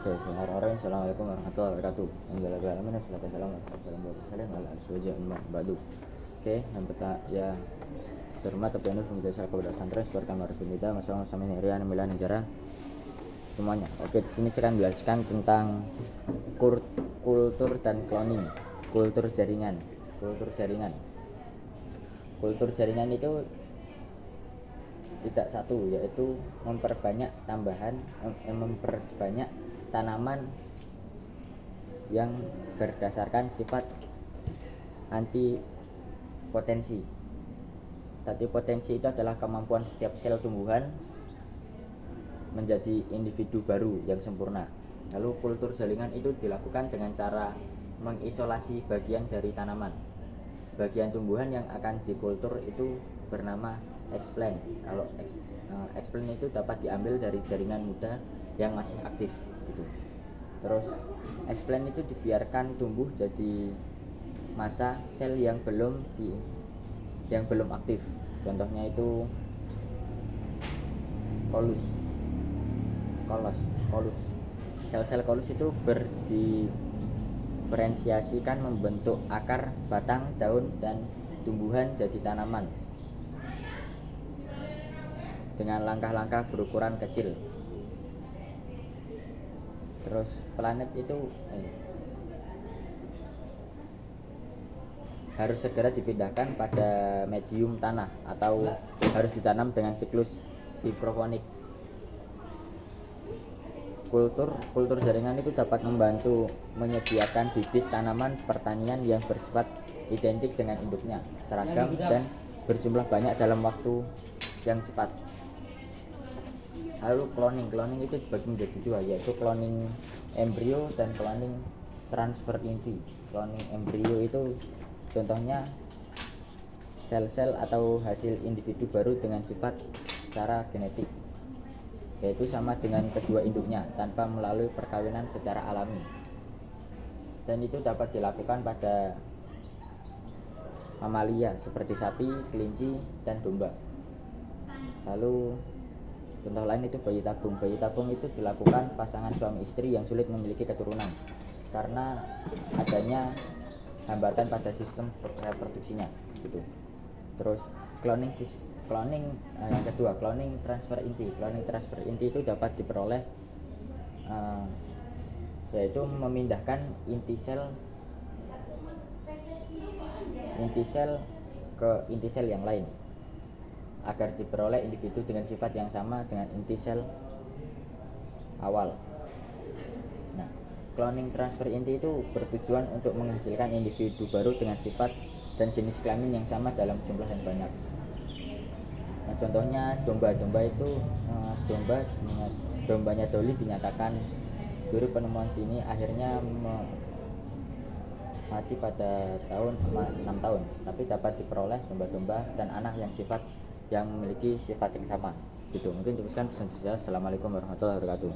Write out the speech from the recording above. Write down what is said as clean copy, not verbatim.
Oke, bismillahirrahmanirrahim. Assalamualaikum warahmatullahi wabarakatuh. Oke, yang pertama ya terhormat Tapi Anu Pemirsa Kabupaten Pesantren Seperti Kamar Bimita Masalah Samin Herian Milan Negara semuanya. Oke, di sini saya akan menjelaskan tentang kultur dan cloning, kultur jaringan. Kultur jaringan itu tidak satu, yaitu memperbanyak tanaman yang berdasarkan sifat anti potensi. Tadi potensi itu adalah kemampuan setiap sel tumbuhan menjadi individu baru yang sempurna. Lalu kultur jaringan itu dilakukan dengan cara mengisolasi bagian dari tanaman. Bagian tumbuhan yang akan dikultur itu bernama explant. Kalau explant itu dapat diambil dari jaringan muda yang masih aktif gitu. Terus explant itu dibiarkan tumbuh jadi masa sel yang belum aktif. Contohnya itu kolus. Sel-sel kolus itu berdiferensiasikan membentuk akar, batang, daun, dan tumbuhan jadi tanaman dengan langkah-langkah berukuran kecil. Terus planet itu harus segera dipindahkan pada medium tanah atau harus ditanam dengan siklus hidroponik. Kultur jaringan itu dapat membantu menyediakan bibit tanaman pertanian yang bersifat identik dengan induknya, seragam, dan berjumlah banyak dalam waktu yang cepat. Lalu cloning itu dibagi menjadi dua, yaitu cloning embrio dan cloning transfer inti. Cloning embrio itu contohnya sel-sel atau hasil individu baru dengan sifat secara genetik, yaitu sama dengan kedua induknya tanpa melalui perkawinan secara alami, dan itu dapat dilakukan pada mamalia seperti sapi, kelinci, dan domba. Lalu contoh lain itu bayi tabung. Bayi tabung itu dilakukan pasangan suami istri yang sulit memiliki keturunan karena adanya hambatan pada sistem reproduksinya gitu. Terus cloning yang kedua, cloning transfer inti. Cloning transfer inti itu dapat diperoleh yaitu memindahkan inti sel ke inti sel yang lain agar diperoleh individu dengan sifat yang sama dengan inti sel awal. Nah, cloning transfer inti itu bertujuan untuk menghasilkan individu baru dengan sifat dan jenis kelamin yang sama dalam jumlah yang banyak. Nah, contohnya domba itu dombanya Dolly dinyatakan guru penemuan dini akhirnya mati pada tahun 6 tahun, tapi dapat diperoleh domba-domba dan anak yang memiliki sifat yang sama gitu. Mungkin cukup sekian pesan saya. Assalamualaikum warahmatullahi wabarakatuh.